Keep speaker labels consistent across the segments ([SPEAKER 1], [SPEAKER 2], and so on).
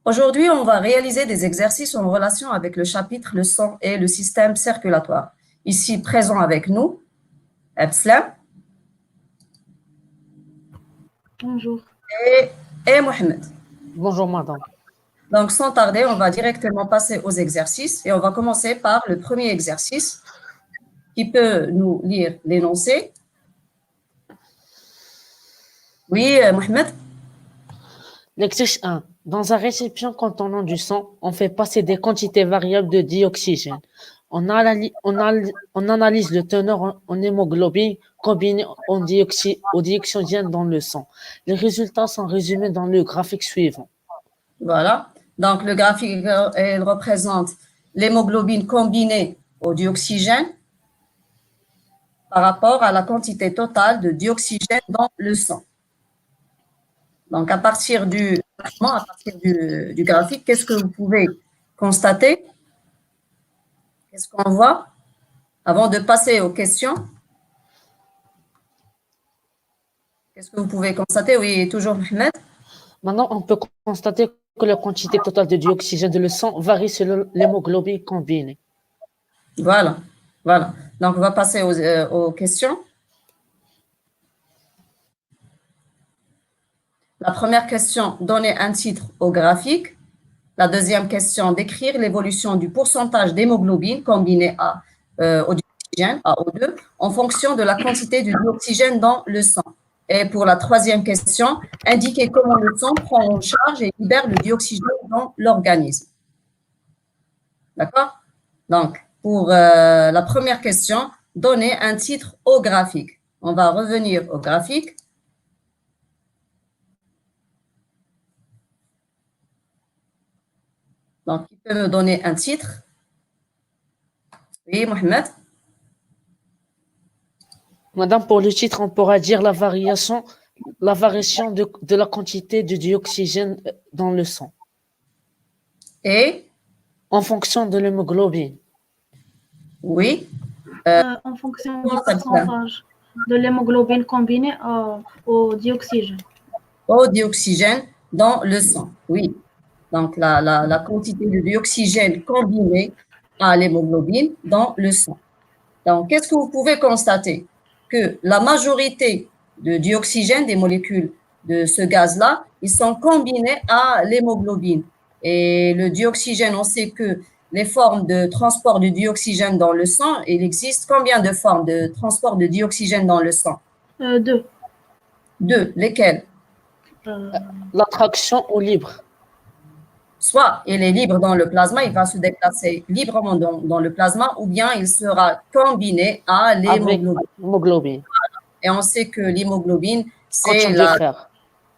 [SPEAKER 1] Aujourd'hui, on va réaliser des exercices en relation avec le chapitre le sang et le système circulatoire. Ici, présent avec nous, Abslam
[SPEAKER 2] Bonjour.
[SPEAKER 1] et Mohamed.
[SPEAKER 3] Bonjour, madame.
[SPEAKER 1] Donc, sans tarder, on va directement passer aux exercices et on va commencer par le premier exercice qui peut nous lire l'énoncé. Oui, Mohamed.
[SPEAKER 3] L'exercice 1. Dans un récipient contenant du sang, on fait passer des quantités variables de dioxygène. On analyse le teneur en hémoglobine combiné au dioxygène dans le sang. Les résultats sont résumés dans le graphique suivant.
[SPEAKER 1] Voilà. Donc, le graphique, il représente l'hémoglobine combinée au dioxygène par rapport à la quantité totale de dioxygène dans le sang. Donc, à partir du graphique, qu'est-ce que vous pouvez constater? Qu'est-ce qu'on voit? Avant de passer aux questions, qu'est-ce que vous pouvez constater? Oui, toujours Mohamed.
[SPEAKER 3] Maintenant, on peut constater que la quantité totale de dioxygène de le sang varie selon l'hémoglobine combinée.
[SPEAKER 1] Voilà, voilà. Donc, on va passer aux questions. La première question, donner un titre au graphique. La deuxième question, décrire l'évolution du pourcentage d'hémoglobine combinée au dioxygène, à O2, en fonction de la quantité du dioxygène dans le sang. Et pour la troisième question, indiquer comment le sang prend en charge et libère le dioxygène dans l'organisme. D'accord? Donc, pour la première question, donner un titre au graphique. On va revenir au graphique. Donc, qui peut me donner un titre? Oui, Mohamed.
[SPEAKER 3] Madame, pour le titre, on pourra dire la variation de la quantité de dioxygène dans le sang.
[SPEAKER 1] Et?
[SPEAKER 3] En fonction de l'hémoglobine.
[SPEAKER 1] Oui.
[SPEAKER 2] En fonction du pourcentage de l'hémoglobine combinée au dioxygène.
[SPEAKER 1] Au dioxygène dans le sang, oui. Donc, la quantité de dioxygène combinée à l'hémoglobine dans le sang. Donc, qu'est-ce que vous pouvez constater? Que la majorité de dioxygène, des molécules de ce gaz-là, ils sont combinés à l'hémoglobine. Et le dioxygène, on sait que les formes de transport de dioxygène dans le sang, il existe combien de formes de transport de dioxygène dans le sang?
[SPEAKER 2] Deux.
[SPEAKER 1] Deux, lesquelles?
[SPEAKER 3] L'attraction au libre.
[SPEAKER 1] Soit il est libre dans le plasma, il va se déplacer librement dans le plasma, ou bien il sera combiné à l'hémoglobine. Et on sait que l'hémoglobine, c'est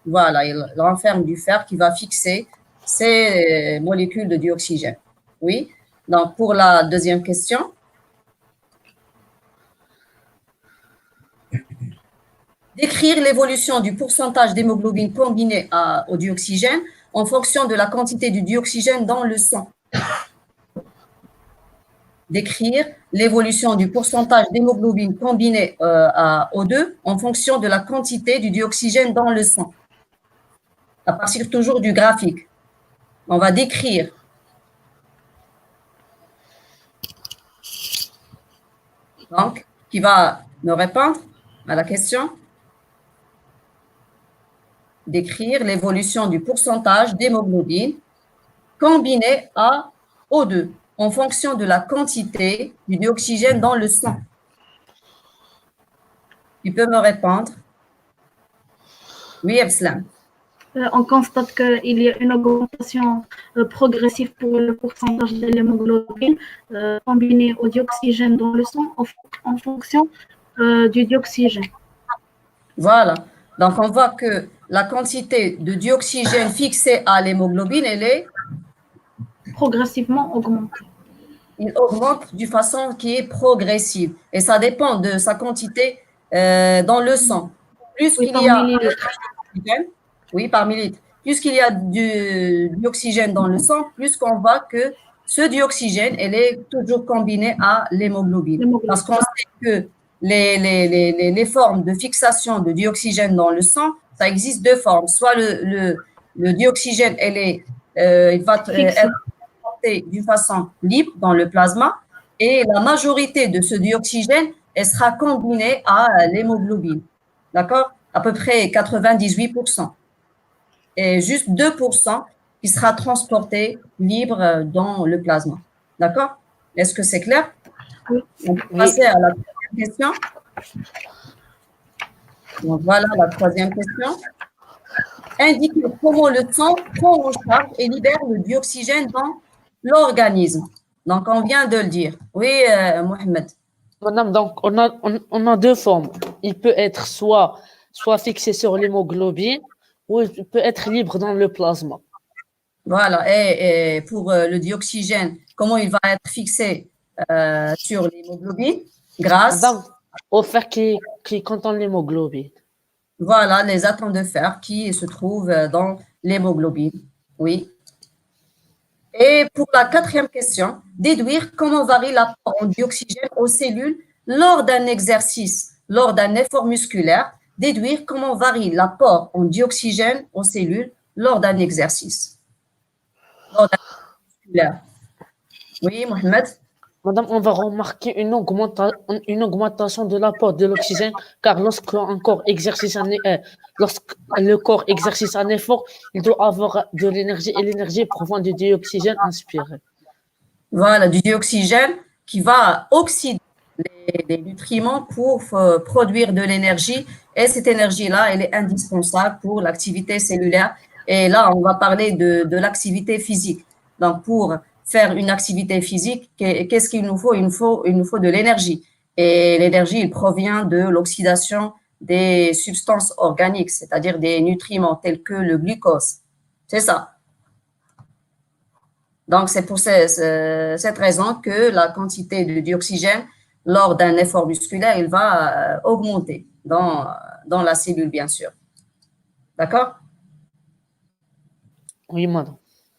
[SPEAKER 1] voilà, il renferme du fer qui va fixer ces molécules de dioxygène. Oui. Donc, pour la deuxième question. Décrire l'évolution du pourcentage d'hémoglobine combinée au dioxygène en fonction de la quantité du dioxygène dans le sang. Décrire l'évolution du pourcentage d'hémoglobine combinée à O2 en fonction de la quantité du dioxygène dans le sang. À partir toujours du graphique. On va décrire. Donc, qui va me répondre à la question? Décrire l'évolution du pourcentage d'hémoglobine combinée à O2 en fonction de la quantité du dioxygène dans le sang. Tu peux me répondre? Oui, Abslam.
[SPEAKER 2] On constate qu'il y a une augmentation progressive pour le pourcentage de l'hémoglobine combinée au dioxygène dans le sang en fonction du dioxygène.
[SPEAKER 1] Voilà. Donc, on voit que la quantité de dioxygène fixée à l'hémoglobine, elle est
[SPEAKER 2] progressivement augmentée.
[SPEAKER 1] Il augmente d'une façon qui est progressive. Et ça dépend de sa quantité dans le sang. Plus qu'il y a oui, par millilitre. Plus qu'il y a du dioxygène dans le sang, plus qu'on voit que ce dioxygène, elle est toujours combiné à l'hémoglobine. Parce qu'on sait que les formes de fixation de dioxygène dans le sang, ça existe deux formes. Soit le dioxygène, elle est il va
[SPEAKER 2] Fixe.
[SPEAKER 1] être transporté d'une façon libre dans le plasma et la majorité de ce dioxygène, elle sera combinée à l'hémoglobine. D'accord? À peu près 98%. Et juste 2% qui sera transporté libre dans le plasma. D'accord? Est-ce que c'est clair?
[SPEAKER 2] Oui.
[SPEAKER 1] On peut
[SPEAKER 3] Oui.
[SPEAKER 1] passer à la troisième question. Donc voilà la troisième question. Indiquez comment le sang prend en charge et libère le dioxygène dans l'organisme. Donc on vient de le dire. Oui, Mohamed.
[SPEAKER 3] Madame, donc on a deux formes. Il peut être soit fixé sur l'hémoglobine ou il peut être libre dans le plasma.
[SPEAKER 1] Voilà. Et pour le dioxygène, comment il va être fixé sur l'hémoglobine grâce,
[SPEAKER 3] Madame, au fer qui contient l'hémoglobine.
[SPEAKER 1] voilà, les atomes de fer qui se trouvent dans l'hémoglobine. Oui. Et pour la quatrième question, déduire comment varie l'apport en dioxygène aux cellules lors d'un exercice, lors d'un effort musculaire. Déduire comment varie l'apport en dioxygène aux cellules lors d'un exercice, lors d'un effort musculaire. Oui, Mohamed?
[SPEAKER 3] Madame, on va remarquer une augmentation de l'apport de l'oxygène, car lorsque le corps exerce un effort, il doit avoir de l'énergie et l'énergie provient du dioxygène inspiré.
[SPEAKER 1] Voilà, du dioxygène qui va oxyder les nutriments pour produire de l'énergie. Et cette énergie-là, elle est indispensable pour l'activité cellulaire. Et là, on va parler de l'activité physique. Donc, pour faire une activité physique, qu'est-ce qu'il nous faut? Il nous faut de l'énergie. Et l'énergie, il provient de l'oxydation des substances organiques, c'est-à-dire des nutriments tels que le glucose. C'est ça. Donc, c'est pour cette raison que la quantité de dioxygène lors d'un effort musculaire, il va augmenter dans la cellule, bien sûr. D'accord?
[SPEAKER 3] Oui, madame.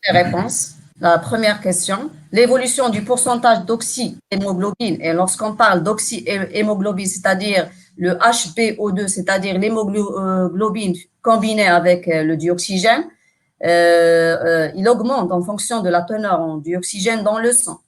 [SPEAKER 1] Les réponses. La première question, l'évolution du pourcentage d'oxyhémoglobine, et lorsqu'on parle d'oxyhémoglobine, c'est-à-dire le HbO2, c'est-à-dire l'hémoglobine combinée avec le dioxygène, il augmente en fonction de la teneur en dioxygène dans le sang.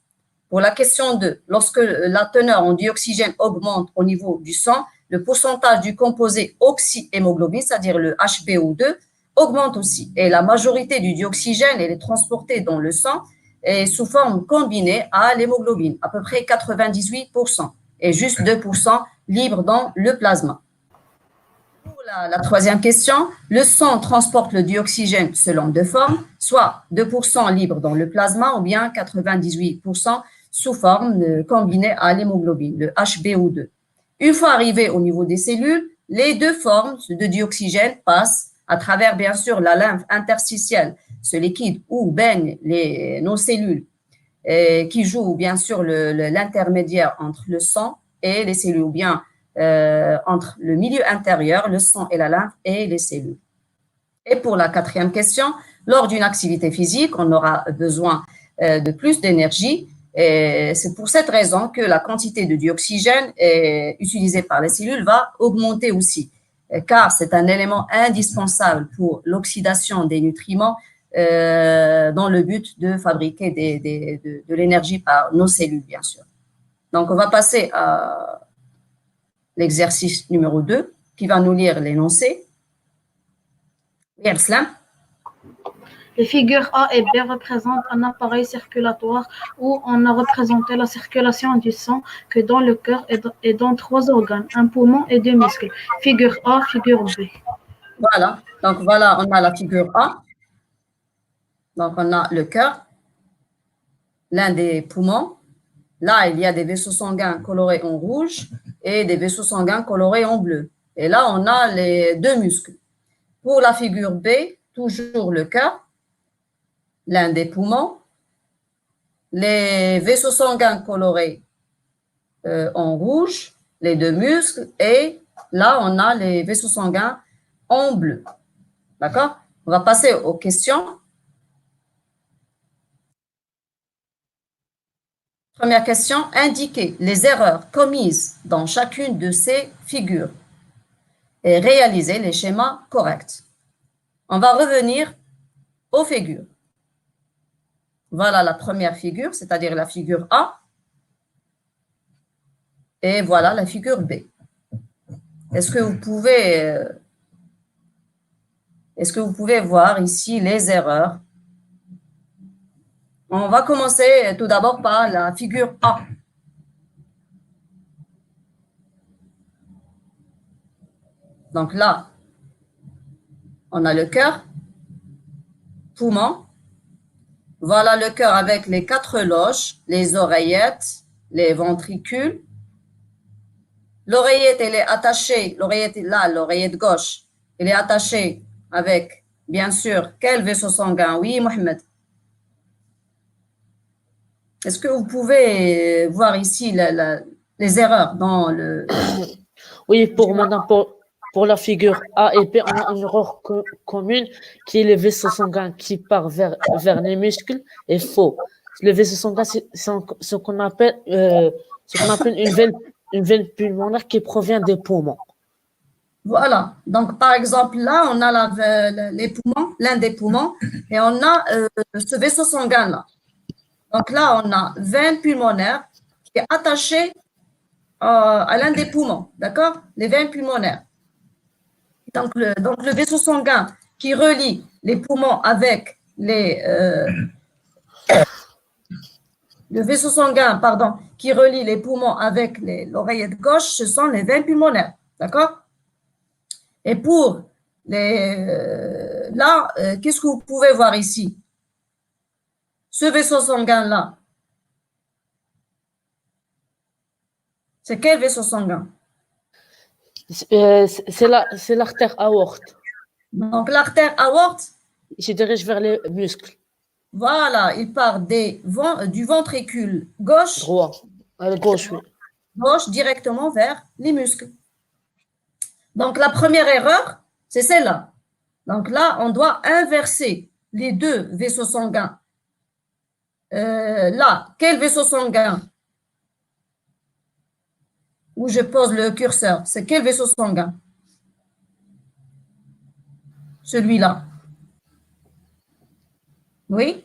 [SPEAKER 1] Pour la question 2, lorsque la teneur en dioxygène augmente au niveau du sang, le pourcentage du composé oxyhémoglobine, c'est-à-dire le HbO2, augmente aussi. Et la majorité du dioxygène, elle est transportée dans le sang et sous forme combinée à l'hémoglobine, à peu près 98%, et juste 2% libre dans le plasma. Pour la troisième question, le sang transporte le dioxygène selon deux formes, soit 2% libre dans le plasma ou bien 98% sous forme combinée à l'hémoglobine, le HbO2. Une fois arrivé au niveau des cellules, les deux formes de dioxygène passent à travers, bien sûr, la lymphe interstitielle, ce liquide où baignent nos cellules, qui joue, bien sûr, l'intermédiaire entre le sang et les cellules, ou bien entre le milieu intérieur, le sang et la lymphe, et les cellules. Et pour la quatrième question, lors d'une activité physique, on aura besoin de plus d'énergie. Et c'est pour cette raison que la quantité de dioxygène utilisée par les cellules va augmenter aussi, car c'est un élément indispensable pour l'oxydation des nutriments dans le but de fabriquer de l'énergie par nos cellules, bien sûr. Donc, on va passer à l'exercice numéro 2, qui va nous lire l'énoncé. Oui, Arslan.
[SPEAKER 2] Les figures A et B représentent un appareil circulatoire où on a représenté la circulation du sang que dans le cœur et dans trois organes, un poumon et deux muscles. Figure A, figure B.
[SPEAKER 1] Voilà, donc voilà, on a la figure A. Donc on a le cœur, l'un des poumons. Là, il y a des vaisseaux sanguins colorés en rouge et des vaisseaux sanguins colorés en bleu. Et là, on a les deux muscles. Pour la figure B, toujours le cœur, l'un des poumons, les vaisseaux sanguins colorés en rouge, les deux muscles, et là, on a les vaisseaux sanguins en bleu. D'accord? On va passer aux questions. Première question, indiquez les erreurs commises dans chacune de ces figures et réalisez les schémas corrects. On va revenir aux figures. Voilà la première figure, c'est-à-dire la figure A. Et voilà la figure B. Est-ce que vous pouvez voir ici les erreurs? On va commencer tout d'abord par la figure A. Donc là, on a le cœur, poumon. Voilà le cœur avec les 4 loges, les oreillettes, les ventricules. L'oreillette, elle est attachée, l'oreillette est là, l'oreillette gauche, elle est attachée avec, bien sûr, quel vaisseau sanguin? Oui, Mohamed. Est-ce que vous pouvez voir ici les erreurs dans le...
[SPEAKER 3] Oui, pour la figure A et B, on a une erreur commune qui est le vaisseau sanguin qui part vers les muscles est faux. Le vaisseau sanguin, c'est ce qu'on appelle une veine pulmonaire qui provient des poumons.
[SPEAKER 1] Voilà. Donc, par exemple, là, on a les poumons, l'un des poumons, et on a ce vaisseau sanguin-là. Donc là, on a veine pulmonaire qui est attachée à l'un des poumons, d'accord? Les veines pulmonaires. Donc le vaisseau sanguin qui relie les poumons avec le vaisseau sanguin, pardon, qui relie les poumons avec l'oreillette gauche, ce sont les veines pulmonaires, d'accord? Et pour qu'est-ce que vous pouvez voir ici? Ce vaisseau sanguin-là, c'est quel vaisseau sanguin?
[SPEAKER 3] C'est l'artère aorte.
[SPEAKER 1] Donc, l'artère aorte,
[SPEAKER 3] Il se dirige vers les muscles.
[SPEAKER 1] voilà, il part du ventricule gauche,
[SPEAKER 3] Droit. Gauche, oui.
[SPEAKER 1] gauche directement vers les muscles. Donc, la première erreur, c'est celle-là. Donc là, on doit inverser les deux vaisseaux sanguins. Là, quel vaisseau sanguin? Où je pose le curseur, c'est quel vaisseau sanguin? Celui-là. Oui?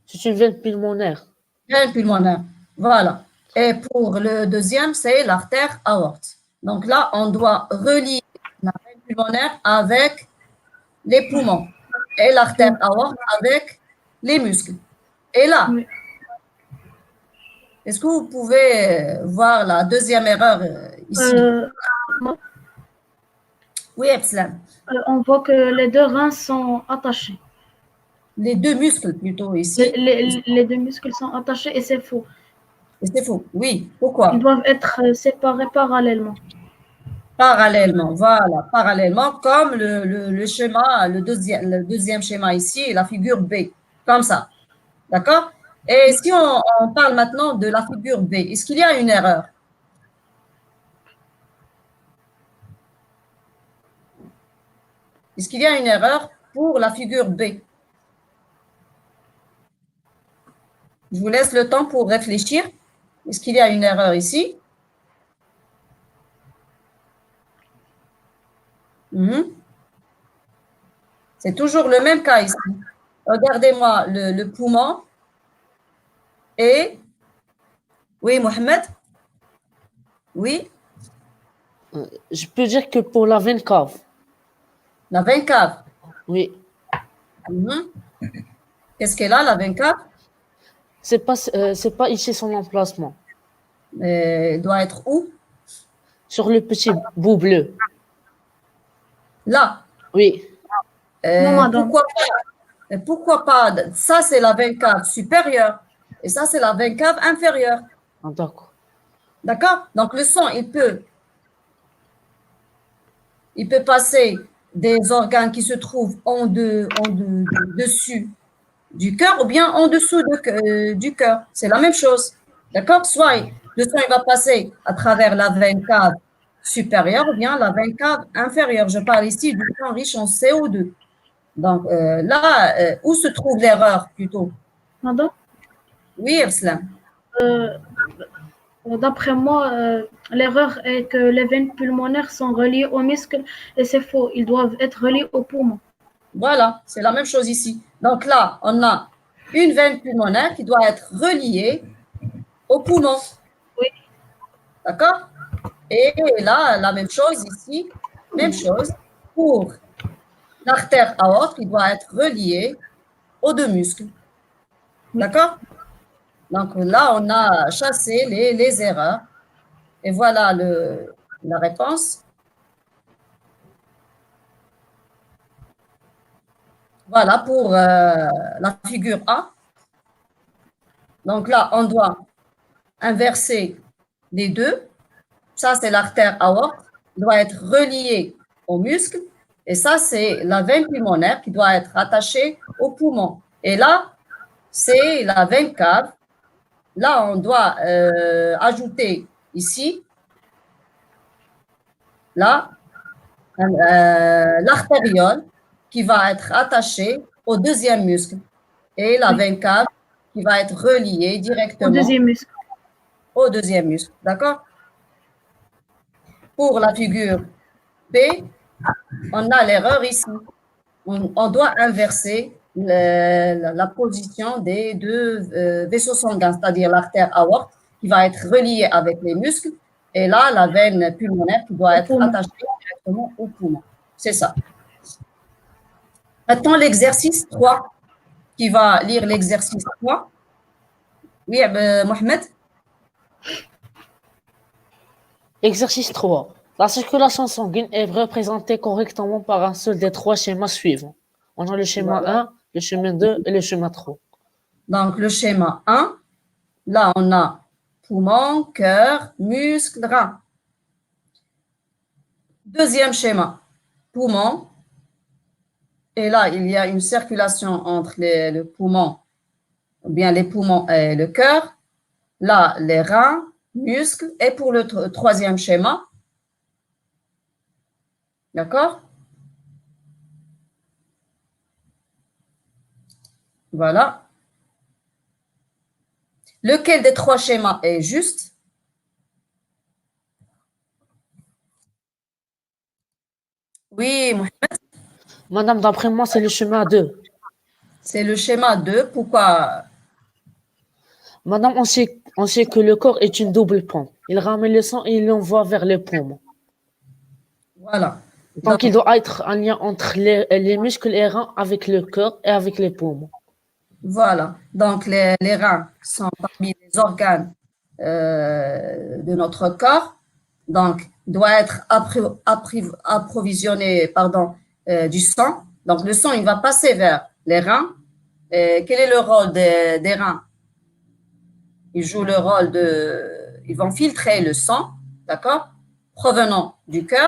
[SPEAKER 3] C'est une veine pulmonaire.
[SPEAKER 1] Veine pulmonaire. Voilà. Et pour le deuxième, c'est l'artère aorte. Donc là, on doit relier la veine pulmonaire avec les poumons et l'artère aorte avec les muscles. Et là, est-ce que vous pouvez voir la deuxième erreur ici? Oui, Epsilon.
[SPEAKER 2] On voit que les deux reins sont attachés.
[SPEAKER 1] Les deux muscles plutôt ici.
[SPEAKER 2] Les deux muscles sont attachés et c'est faux.
[SPEAKER 1] Et c'est faux. Oui. Pourquoi?
[SPEAKER 2] Ils doivent être séparés parallèlement.
[SPEAKER 1] Parallèlement, voilà, parallèlement, comme le schéma, le deuxième schéma ici, la figure B, comme ça. D'accord? Et si on parle maintenant de la figure B, est-ce qu'il y a une erreur? Est-ce qu'il y a une erreur pour la figure B? Je vous laisse le temps pour réfléchir. Est-ce qu'il y a une erreur ici? C'est toujours le même cas ici. Regardez-moi le poumon. Et oui, Mohamed? Oui?
[SPEAKER 3] Je peux dire que pour la veine cave.
[SPEAKER 1] La veine cave.
[SPEAKER 3] Oui.
[SPEAKER 1] Qu'est-ce qu'elle a, la veine cave?
[SPEAKER 3] C'est pas ici son emplacement.
[SPEAKER 1] Elle doit être où?
[SPEAKER 3] Sur le petit bout bleu.
[SPEAKER 1] Là?
[SPEAKER 3] Oui.
[SPEAKER 1] Pourquoi pas? Ça, c'est la veine cave supérieure. Et ça, c'est la veine cave inférieure.
[SPEAKER 3] Ah, d'accord.
[SPEAKER 1] D'accord? Donc, le sang, il peut passer des organes qui se trouvent dessus du cœur ou bien en dessous du cœur. C'est la même chose. D'accord? Soit le sang, il va passer à travers la veine cave supérieure ou bien la veine cave inférieure. Je parle ici du sang riche en CO2. Donc, là, où se trouve l'erreur plutôt?
[SPEAKER 2] Pardon?
[SPEAKER 1] Oui, Epsilon.
[SPEAKER 2] D'après moi, l'erreur est que les veines pulmonaires sont reliées aux muscles et c'est faux. Ils doivent être reliés aux poumons.
[SPEAKER 1] Voilà, c'est la même chose ici. Donc là, on a une veine pulmonaire qui doit être reliée au poumon.
[SPEAKER 2] Oui.
[SPEAKER 1] D'accord? Et là, la même chose ici, même chose pour l'artère aorte qui doit être reliée aux deux muscles. D'accord? Donc là, on a chassé les erreurs. Et voilà la réponse. Voilà pour la figure A. Donc là, on doit inverser les deux. Ça, c'est l'artère aorte, doit être reliée au muscle. Et ça, c'est la veine pulmonaire qui doit être attachée au poumon. Et là, c'est la veine cave. Là, on doit ajouter ici, là, l'artériole qui va être attachée au deuxième muscle. Et la veine cave qui va être reliée directement au deuxième muscle. D'accord? Pour la figure B, on a l'erreur ici. On doit inverser la position des deux vaisseaux sanguins, c'est-à-dire l'artère aorte qui va être reliée avec les muscles et là, la veine pulmonaire qui doit être attachée directement au poumon. C'est ça. Maintenant, l'exercice 3, qui va lire l'exercice 3. Oui, Mohamed?
[SPEAKER 3] Exercice 3. La circulation sanguine est représentée correctement par un seul des trois schémas suivants. On a le schéma 1, le schéma 2 et le schéma 3.
[SPEAKER 1] Donc, le schéma 1, là, on a poumon, cœur, muscle, rein. Deuxième schéma, poumon. Et là, il y a une circulation entre le poumon, ou bien les poumons et le cœur. Là, les reins, muscles. Et pour le troisième schéma, d'accord? Voilà. Lequel des trois schémas est juste? Oui, Mohamed.
[SPEAKER 3] Madame, d'après moi, c'est le schéma 2.
[SPEAKER 1] C'est le schéma 2. Pourquoi?
[SPEAKER 3] Madame, on sait que le corps est une double pompe. Il ramène le sang et il l'envoie vers les poumons.
[SPEAKER 1] Voilà.
[SPEAKER 3] Donc, il doit être un lien entre les muscles et les reins avec le cœur et avec les poumons.
[SPEAKER 1] Voilà. Donc, les reins sont parmi les organes de notre corps. Donc, doit être approvisionné du sang. Donc, le sang, il va passer vers les reins. Quel est le rôle des reins? Ils jouent le rôle ils vont filtrer le sang, d'accord, provenant du cœur.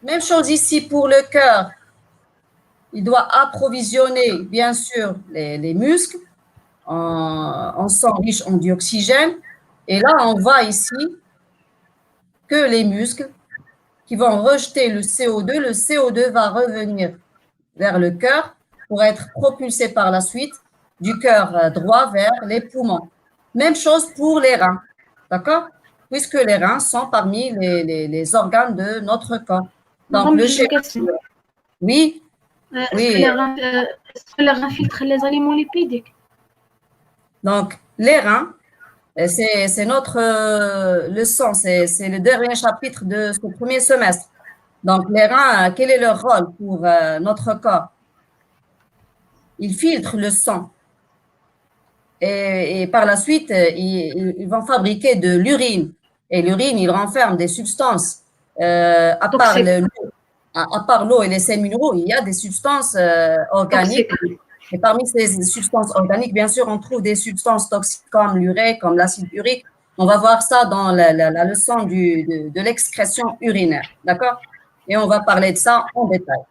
[SPEAKER 1] Même chose ici pour le cœur. Il doit approvisionner, bien sûr, les muscles en sang riche en dioxygène. Et là, on voit ici que les muscles qui vont rejeter le CO2 va revenir vers le cœur pour être propulsé par la suite du cœur droit vers les poumons. Même chose pour les reins, d'accord? Puisque les reins sont parmi les organes de notre corps.
[SPEAKER 2] Donc, le schéma.
[SPEAKER 1] Oui.
[SPEAKER 2] Est-ce que les reins filtrent les aliments lipidiques?
[SPEAKER 1] Donc, les reins, c'est notre leçon, c'est le dernier chapitre de ce premier semestre. Donc, les reins, quel est leur rôle pour notre corps? Ils filtrent le sang. Et par la suite, ils vont fabriquer de l'urine. Et l'urine, il renferme des substances. À part l'eau et les sels minéraux, il y a des substances organiques.
[SPEAKER 2] Toxique.
[SPEAKER 1] Et parmi ces substances organiques, bien sûr, on trouve des substances toxiques comme l'urée, comme l'acide urique. On va voir ça dans la leçon de l'excrétion urinaire. D'accord? Et on va parler de ça en détail.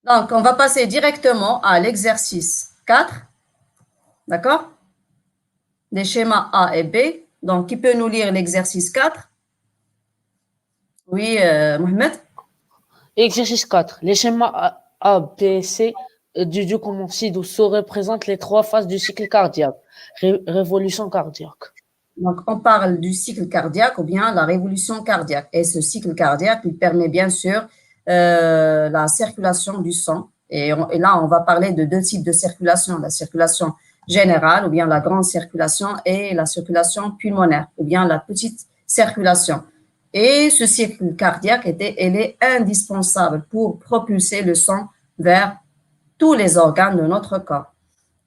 [SPEAKER 1] Donc, on va passer directement à l'exercice 4. D'accord? Des schémas A et B. Donc, qui peut nous lire l'exercice 4? Oui, Mohamed?
[SPEAKER 3] Exercice 4. Les schémas A, B, C du diu comme ci-dessous représentent les trois phases du cycle cardiaque. Révolution cardiaque.
[SPEAKER 1] Donc, on parle du cycle cardiaque ou bien la révolution cardiaque. Et ce cycle cardiaque, il permet bien sûr la circulation du sang Et là, on va parler de deux types de circulation, la circulation générale, ou bien la grande circulation, et la circulation pulmonaire, ou bien la petite circulation. Et ce cycle cardiaque elle est indispensable pour propulser le sang vers tous les organes de notre corps.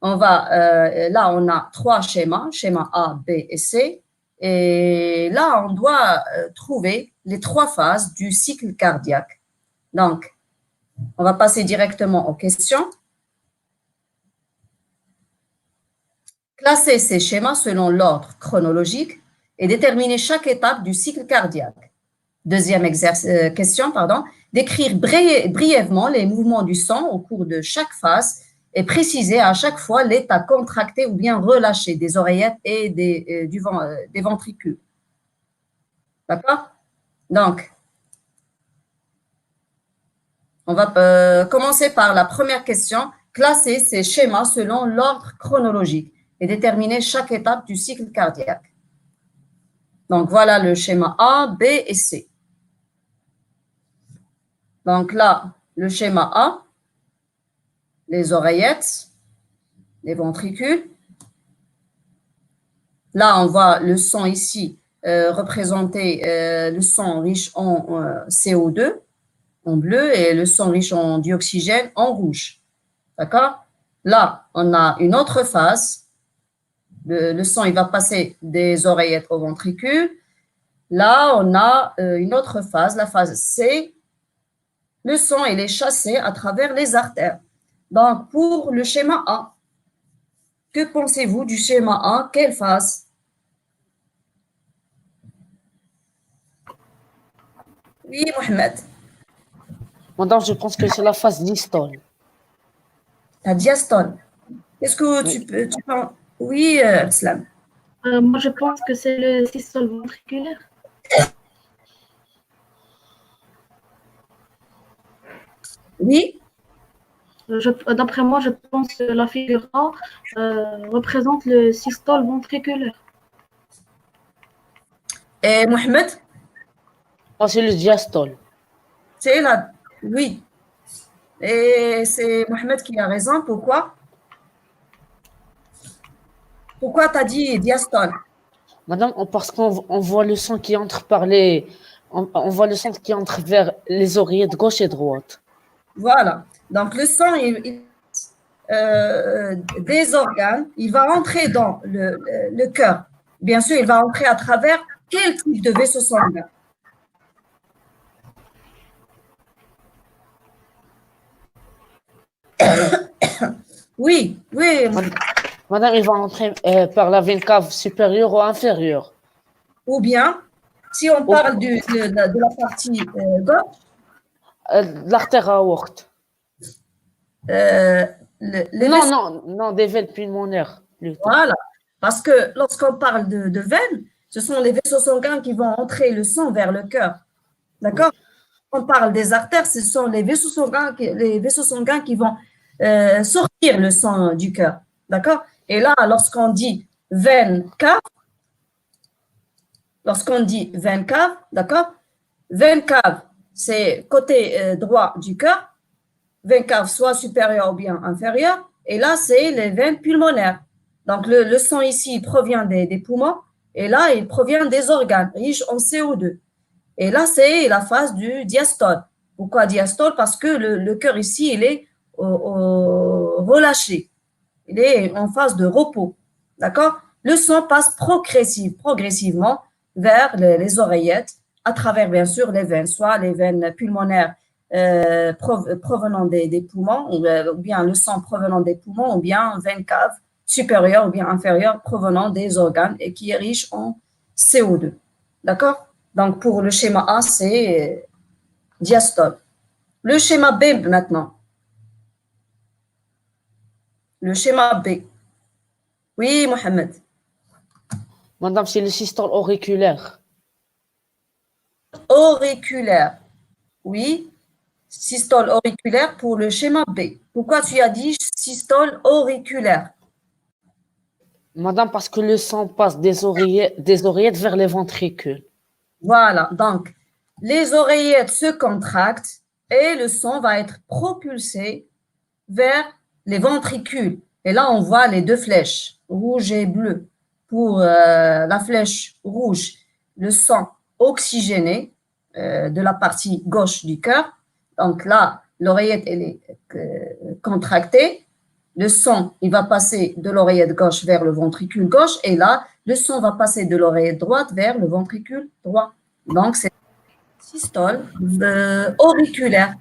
[SPEAKER 1] Là, on a trois schémas, schéma A, B et C. Et là, on doit trouver les trois phases du cycle cardiaque. Donc, on va passer directement aux questions. Classer ces schémas selon l'ordre chronologique et déterminer chaque étape du cycle cardiaque. Deuxième question, décrire brièvement les mouvements du sang au cours de chaque phase et préciser à chaque fois l'état contracté ou bien relâché des oreillettes et des ventricules. D'accord? Donc, on va commencer par la première question. Classer ces schémas selon l'ordre chronologique et déterminer chaque étape du cycle cardiaque. Donc, voilà le schéma A, B et C. Donc là, le schéma A, les oreillettes, les ventricules. Là, on voit le sang ici représenter le sang riche en CO2 en bleu et le sang riche en dioxygène en rouge. D'accord? Là, on a une autre phase. Le sang, il va passer des oreillettes aux ventricules. Là, on a une autre phase, la phase C. Le sang, il est chassé à travers les artères. Donc, pour le schéma A, que pensez-vous du schéma A? Quelle phase? Oui, Mohamed.
[SPEAKER 3] Madame, je pense que c'est la phase distale.
[SPEAKER 1] La diastole. Est-ce que tu peux... Oui, Slam.
[SPEAKER 2] Moi, je pense que c'est le systole ventriculaire.
[SPEAKER 1] Oui.
[SPEAKER 2] D'après moi, je pense que la figure A représente le systole ventriculaire.
[SPEAKER 1] Et Mohamed?
[SPEAKER 3] Ah, c'est le diastole.
[SPEAKER 1] C'est la... Oui. Et c'est Mohamed qui a raison. Pourquoi? Pourquoi tu as dit diastole?
[SPEAKER 3] Madame, parce qu'on voit le sang qui entre par les... On voit le sang qui entre vers les oreillettes gauche et droite.
[SPEAKER 1] Voilà. Donc, le sang, des organes, il va entrer dans le cœur. Bien sûr, il va entrer à travers quel type de vaisseau sanguin? Oui, oui.
[SPEAKER 3] Madame, il va entrer par la veine cave supérieure ou inférieure.
[SPEAKER 1] Ou bien, si on parle de la partie gauche,
[SPEAKER 3] l'artère aorte. Non, des veines pulmonaires. Plutôt.
[SPEAKER 1] Voilà, parce que lorsqu'on parle de veines, ce sont les vaisseaux sanguins qui vont entrer le sang vers le cœur. D'accord? Quand on parle des artères, ce sont les vaisseaux sanguins qui vont sortir le sang du cœur. D'accord? Et là, lorsqu'on dit veine cave, d'accord? Veine cave, c'est côté droit du cœur. Veine cave, soit supérieure ou bien inférieure. Et là, c'est les veines pulmonaires. Donc, le sang ici provient des poumons. Et là, il provient des organes riches en CO2. Et là, c'est la phase du diastole. Pourquoi diastole? Parce que le cœur ici, il est relâché. Il est en phase de repos. D'accord? Le sang passe progressivement vers les oreillettes à travers, bien sûr, les veines, soit les veines pulmonaires provenant des poumons, ou bien le sang provenant des poumons, ou bien veine cave supérieure ou bien inférieure provenant des organes et qui est riche en CO2. D'accord? Donc, pour le schéma A, c'est diastole. Le schéma B maintenant. Le schéma B. Oui, Mohamed.
[SPEAKER 3] Madame, c'est le systole auriculaire.
[SPEAKER 1] Auriculaire. Oui. Systole auriculaire pour le schéma B. Pourquoi tu as dit systole auriculaire?
[SPEAKER 3] Madame, parce que le sang passe des oreillettes vers les ventricules.
[SPEAKER 1] Voilà, donc les oreillettes se contractent et le sang va être propulsé vers les ventricules. Et là, on voit les deux flèches, rouge et bleu. Pour la flèche rouge, le sang oxygéné de la partie gauche du cœur. Donc là, l'oreillette, elle est contractée. Le sang, il va passer de l'oreillette gauche vers le ventricule gauche. Et là, le sang va passer de l'oreillette droite vers le ventricule droit. Donc, c'est une systole auriculaire.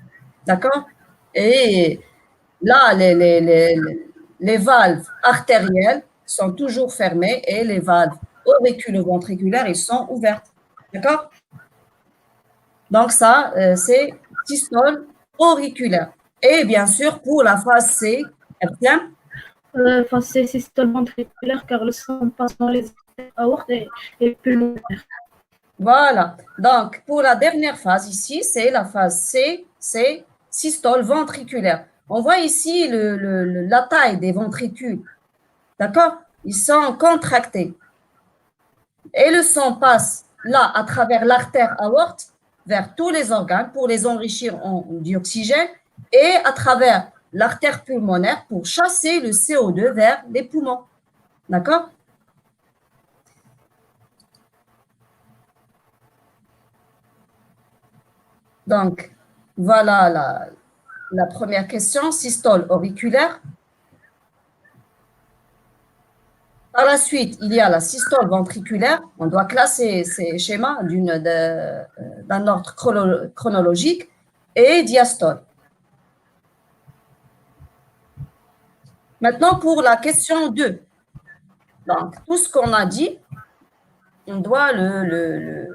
[SPEAKER 1] D'accord? Et là, les valves artérielles sont toujours fermées et les valves auriculo-ventriculaires, ils sont ouvertes. D'accord? Donc, ça, c'est systole auriculaire. Et bien sûr, pour la phase C, bien,
[SPEAKER 2] C'est systole ventriculaire car le sang passe dans les aortes et pulmonaires.
[SPEAKER 1] voilà. Donc, pour la dernière phase ici, c'est la phase C, c'est systole ventriculaire. On voit ici la taille des ventricules. D'accord? Ils sont contractés. Et le sang passe là à travers l'artère aorte vers tous les organes pour les enrichir en dioxygène et à travers l'artère pulmonaire pour chasser le CO2 vers les poumons. D'accord? Donc, voilà la première question, systole auriculaire. Par la suite, il y a la systole ventriculaire. On doit classer ces schémas d'un ordre chronologique et diastole. Maintenant, pour la question 2. Donc, tout ce qu'on a dit, on doit le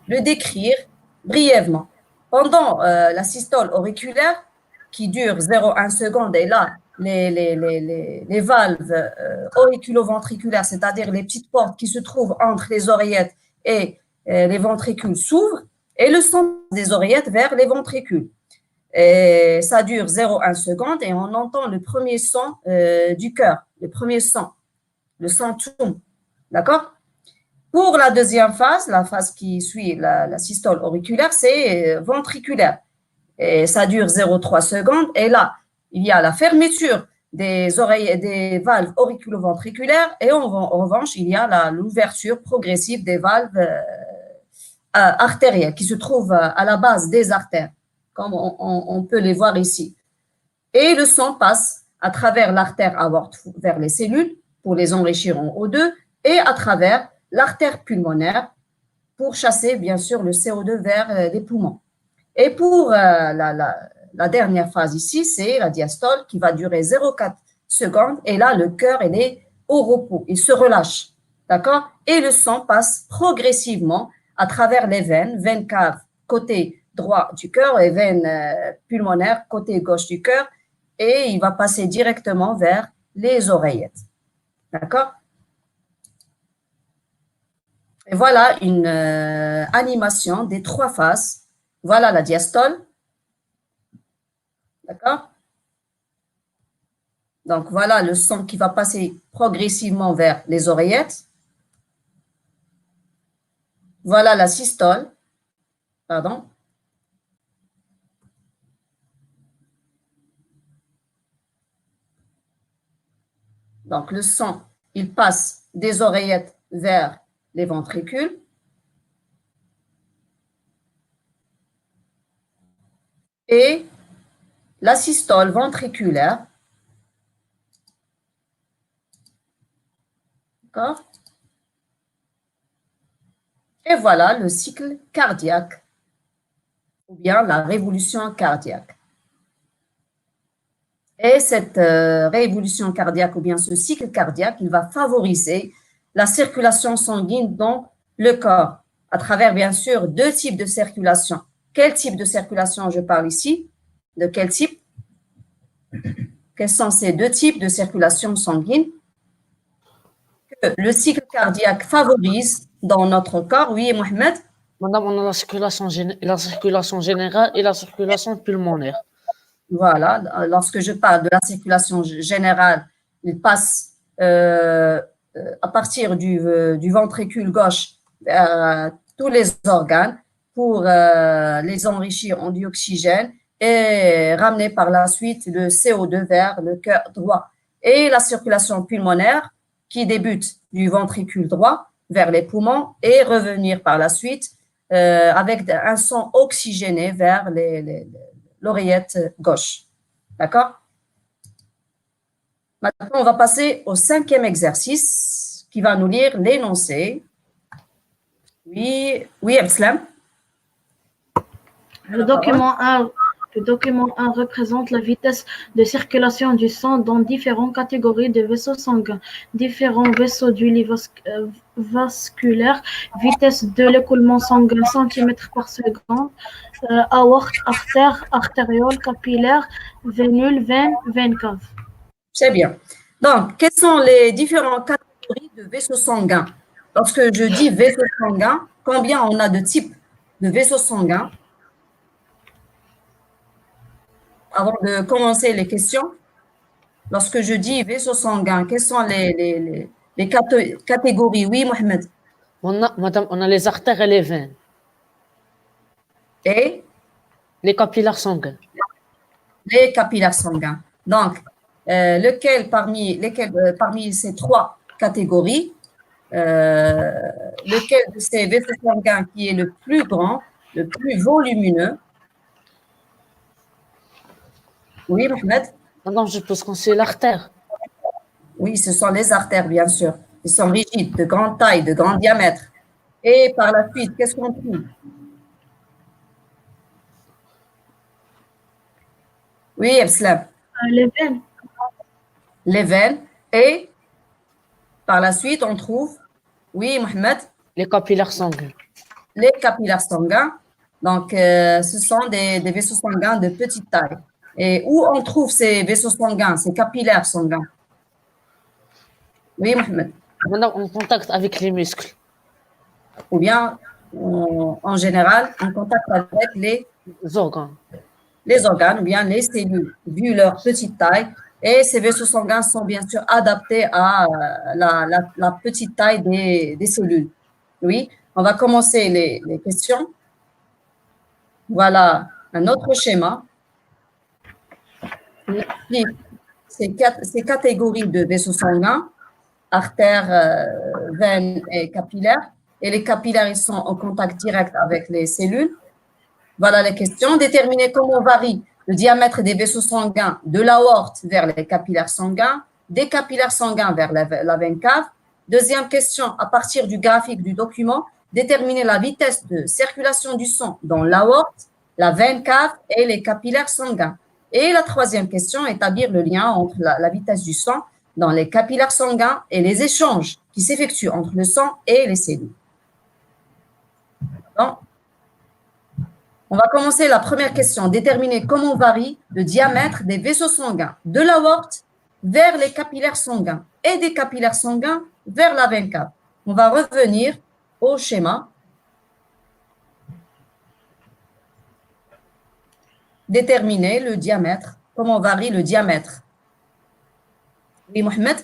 [SPEAKER 1] décrire brièvement. Pendant la systole auriculaire, qui dure 0,1 seconde, et là, les valves auriculo-ventriculaires, c'est-à-dire les petites portes qui se trouvent entre les oreillettes et les ventricules s'ouvrent, et le sang des oreillettes vers les ventricules. Et ça dure 0,1 seconde et on entend le premier son du cœur, le premier son, le son tourne. D'accord? Pour la deuxième phase, la phase qui suit la systole auriculaire, c'est ventriculaire. Et ça dure 0,3 secondes. Et là, il y a la fermeture des oreilles, des valves auriculo-ventriculaires. Et en revanche, il y a l'ouverture progressive des valves artérielles qui se trouvent à la base des artères, comme on peut les voir ici. Et le sang passe à travers l'artère aorte vers les cellules pour les enrichir en O2 et à travers l'artère pulmonaire pour chasser, bien sûr, le CO2 vers les poumons. Et pour la dernière phase ici, c'est la diastole qui va durer 0,4 secondes. Et là, le cœur, il est au repos, il se relâche. D'accord? Et le sang passe progressivement à travers les veines caves côté droit du cœur et veines pulmonaires côté gauche du cœur. Et il va passer directement vers les oreillettes. D'accord? Et voilà une animation des 3 phases. Voilà la diastole. D'accord? Donc, voilà le son qui va passer progressivement vers les oreillettes. Voilà la systole. Pardon. Donc, le son, il passe des oreillettes vers les ventricules. Et la systole ventriculaire. D'accord? Et voilà le cycle cardiaque ou bien la révolution cardiaque. Et cette révolution cardiaque ou bien ce cycle cardiaque, il va favoriser la circulation sanguine dans le corps à travers, bien sûr, 2 types de circulation. Quel type de circulation je parle ici? De quel type? Quels sont ces 2 types de circulation sanguine que le cycle cardiaque favorise dans notre corps? Oui, Mohamed?
[SPEAKER 3] Madame, on a la circulation générale et la circulation pulmonaire.
[SPEAKER 1] Voilà, lorsque je parle de la circulation générale, il passe à partir du ventricule gauche vers tous les organes pour les enrichir en dioxygène et ramener par la suite le CO2 vers le cœur droit. Et la circulation pulmonaire qui débute du ventricule droit vers les poumons et revenir par la suite avec un sang oxygéné vers l'oreillette gauche. D'accord? Maintenant, on va passer au 5e exercice qui va nous lire l'énoncé. Oui, oui, Abslam.
[SPEAKER 2] Le document 1 représente la vitesse de circulation du sang dans différentes catégories de vaisseaux sanguins, différents vaisseaux du lit vasculaire, vitesse de l'écoulement sanguin centimètres par seconde, aorte, artère, artériole, capillaire, vénule, veine, veine cave.
[SPEAKER 1] C'est bien. Donc, quelles sont les différentes catégories de vaisseaux sanguins? Lorsque je dis vaisseau sanguin, combien on a de types de vaisseaux sanguins? Avant de commencer les questions, lorsque je dis vaisseau sanguin, quelles sont les catégories? Oui, Mohamed.
[SPEAKER 3] Madame, on a les artères et les veines.
[SPEAKER 1] Et
[SPEAKER 3] les capillaires sanguins.
[SPEAKER 1] Les capillaires sanguins. Donc, lequel parmi ces 3 catégories, lequel de ces vaisseaux sanguins qui est le plus grand, le plus volumineux? Oui, Mohamed?
[SPEAKER 3] Non, je pense que c'est l'artère.
[SPEAKER 1] Oui, ce sont les artères, bien sûr. Ils sont rigides, de grande taille, de grand diamètre. Et par la suite, qu'est-ce qu'on trouve? Oui, Abslam.
[SPEAKER 2] Les veines.
[SPEAKER 1] Les veines. Et par la suite, on trouve, oui, Mohamed?
[SPEAKER 3] Les capillaires sanguins.
[SPEAKER 1] Les capillaires sanguins. Donc, ce sont des vaisseaux sanguins de petite taille. Et où on trouve ces vaisseaux sanguins, ces capillaires sanguins? Oui, Mohamed.
[SPEAKER 3] On est en contact avec les muscles.
[SPEAKER 1] Ou bien, en général, en contact avec les
[SPEAKER 3] organes.
[SPEAKER 1] Les organes ou bien les cellules, vu leur petite taille. Et ces vaisseaux sanguins sont bien sûr adaptés à la petite taille des cellules. Oui, on va commencer les questions. Voilà un autre schéma. Ces catégories de vaisseaux sanguins, artères, veines et capillaires. Et les capillaires, ils sont en contact direct avec les cellules. Voilà les questions. Déterminer comment varie le diamètre des vaisseaux sanguins de l'aorte vers les capillaires sanguins, des capillaires sanguins vers la veine cave. Deuxième question, à partir du graphique du document, déterminer la vitesse de circulation du sang dans l'aorte, la veine cave et les capillaires sanguins. Et la troisième question, établir le lien entre la vitesse du sang dans les capillaires sanguins et les échanges qui s'effectuent entre le sang et les cellules. Donc, on va commencer la première question. Déterminer comment varie le diamètre des vaisseaux sanguins de l'aorte vers les capillaires sanguins et des capillaires sanguins vers la veine cave. On va revenir au schéma. Déterminer le diamètre. Comment varie le diamètre? Oui, Mohamed?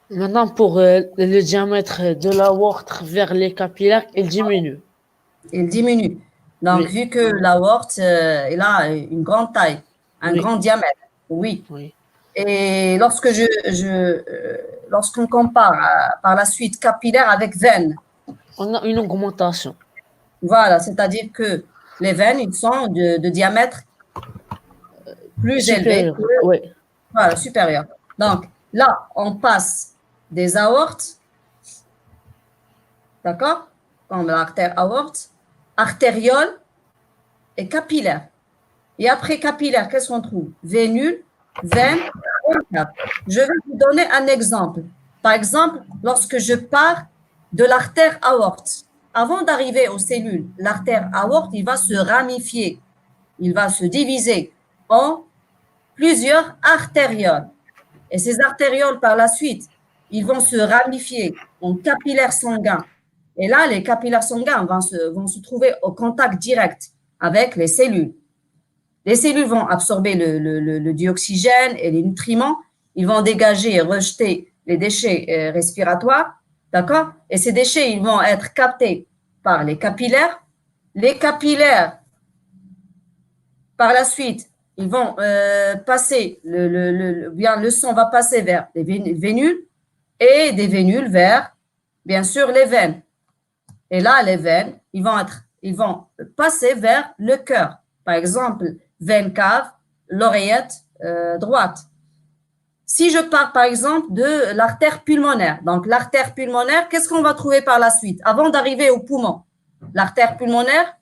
[SPEAKER 3] Maintenant, pour le diamètre de l'aorte vers les capillaires, il diminue.
[SPEAKER 1] Il diminue. Donc, oui. Vu que l'aorte, elle a une grande taille, un grand diamètre, oui. Et lorsqu'on compare par la suite capillaire avec veine,
[SPEAKER 3] on a une augmentation.
[SPEAKER 1] Voilà, c'est-à-dire que les veines, ils sont de diamètre plus
[SPEAKER 3] supérieur,
[SPEAKER 1] élevé.
[SPEAKER 3] Oui.
[SPEAKER 1] Voilà, supérieur. Donc, là, on passe des aortes, d'accord? Comme l'artère aorte, artériole et capillaire. Et après capillaire, qu'est-ce qu'on trouve? Vénule, veine, cave. Je vais vous donner un exemple. Par exemple, lorsque je pars de l'artère aorte, avant d'arriver aux cellules, l'artère aorte, il va se ramifier, il va se diviser en plusieurs artérioles. Et ces artérioles, par la suite, ils vont se ramifier en capillaires sanguins. Et là, les capillaires sanguins vont se trouver au contact direct avec les cellules. Les cellules vont absorber le dioxygène et les nutriments. Ils vont dégager et rejeter les déchets respiratoires. D'accord? Et ces déchets, ils vont être captés par les capillaires. Les capillaires Par la suite, ils vont passer, le sang va passer vers les vénules et des vénules vers, bien sûr, les veines. Et là, les veines, ils vont passer vers le cœur. Par exemple, veine cave, l'oreillette droite. Si je pars, par exemple, de l'artère pulmonaire, donc l'artère pulmonaire, qu'est-ce qu'on va trouver par la suite? Avant d'arriver au poumon, l'artère pulmonaire,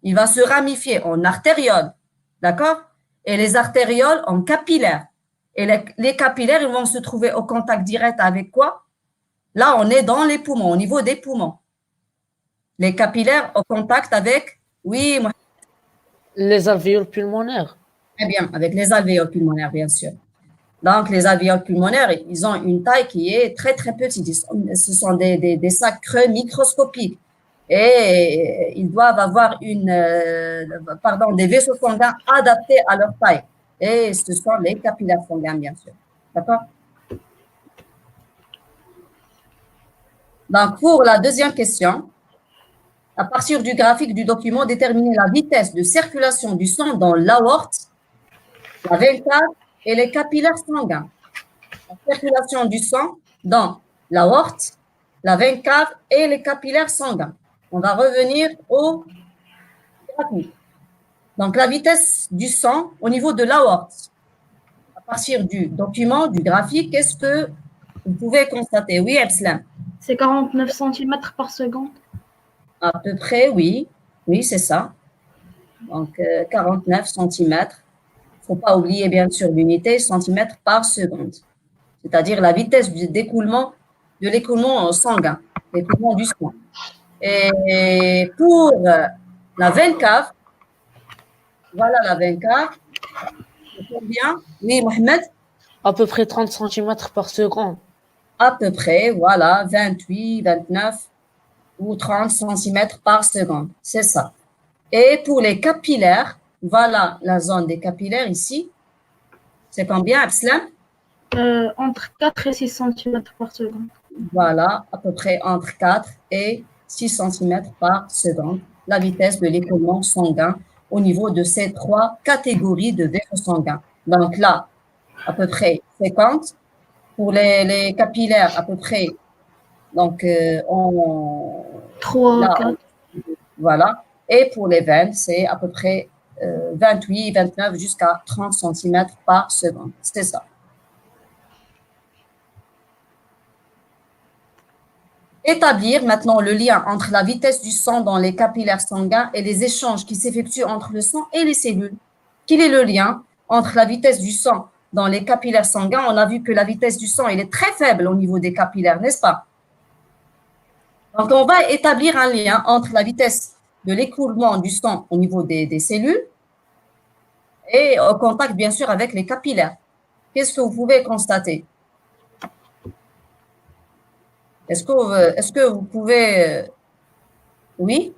[SPEAKER 1] il va se ramifier en artérioles, d'accord? Et les artérioles en capillaires. Et les capillaires, ils vont se trouver au contact direct avec quoi? Là, on est dans les poumons, au niveau des poumons. Les capillaires au contact avec, oui,
[SPEAKER 3] Les alvéoles pulmonaires.
[SPEAKER 1] très bien, avec les alvéoles pulmonaires, bien sûr. Donc, les alvéoles pulmonaires, ils ont une taille qui est très, très petite. Ce sont des sacs creux microscopiques. Et ils doivent avoir des vaisseaux sanguins adaptés à leur taille. Et ce sont les capillaires sanguins, bien sûr. D'accord? Donc, pour la deuxième question, à partir du graphique du document, déterminer la vitesse de circulation du sang dans l'aorte, la veine cave et les capillaires sanguins. La circulation du sang dans l'aorte, la veine cave et les capillaires sanguins. On va revenir au graphique. Donc, la vitesse du sang au niveau de l'aorte. À partir du document, du graphique, qu'est-ce que vous pouvez constater? Oui, Abslam.
[SPEAKER 2] C'est 49 cm par seconde.
[SPEAKER 1] À peu près, oui. Oui, c'est ça. Donc, 49 cm. Il ne faut pas oublier, bien sûr, l'unité centimètre par seconde. C'est-à-dire la vitesse de l'écoulement sanguin, l'écoulement du sang. Et pour la veine cave, voilà la veine cave. C'est combien? Oui, Mohamed?
[SPEAKER 3] À peu près 30 cm par seconde.
[SPEAKER 1] À peu près, voilà, 28, 29 ou 30 cm par seconde. C'est ça. Et pour les capillaires, voilà la zone des capillaires ici. C'est combien, Abslam?
[SPEAKER 2] Entre 4 et 6 cm par seconde.
[SPEAKER 1] Voilà, à peu près entre 4 et 6 cm par seconde, la vitesse de l'écoulement sanguin au niveau de ces trois catégories de vaisseaux sanguins. Donc là, à peu près 50. Pour les capillaires, à peu près, donc,
[SPEAKER 2] 3,
[SPEAKER 1] là,
[SPEAKER 2] 4.
[SPEAKER 1] Voilà. Et pour les veines, c'est à peu près 28, 29 jusqu'à 30 cm par seconde. C'est ça. Établir maintenant le lien entre la vitesse du sang dans les capillaires sanguins et les échanges qui s'effectuent entre le sang et les cellules. Quel est le lien entre la vitesse du sang dans les capillaires sanguins? On a vu que la vitesse du sang, elle est très faible au niveau des capillaires, n'est-ce pas? Donc, on va établir un lien entre la vitesse de l'écoulement du sang au niveau des cellules et au contact, bien sûr, avec les capillaires. Qu'est-ce que vous pouvez constater? Est-ce que vous pouvez… Oui?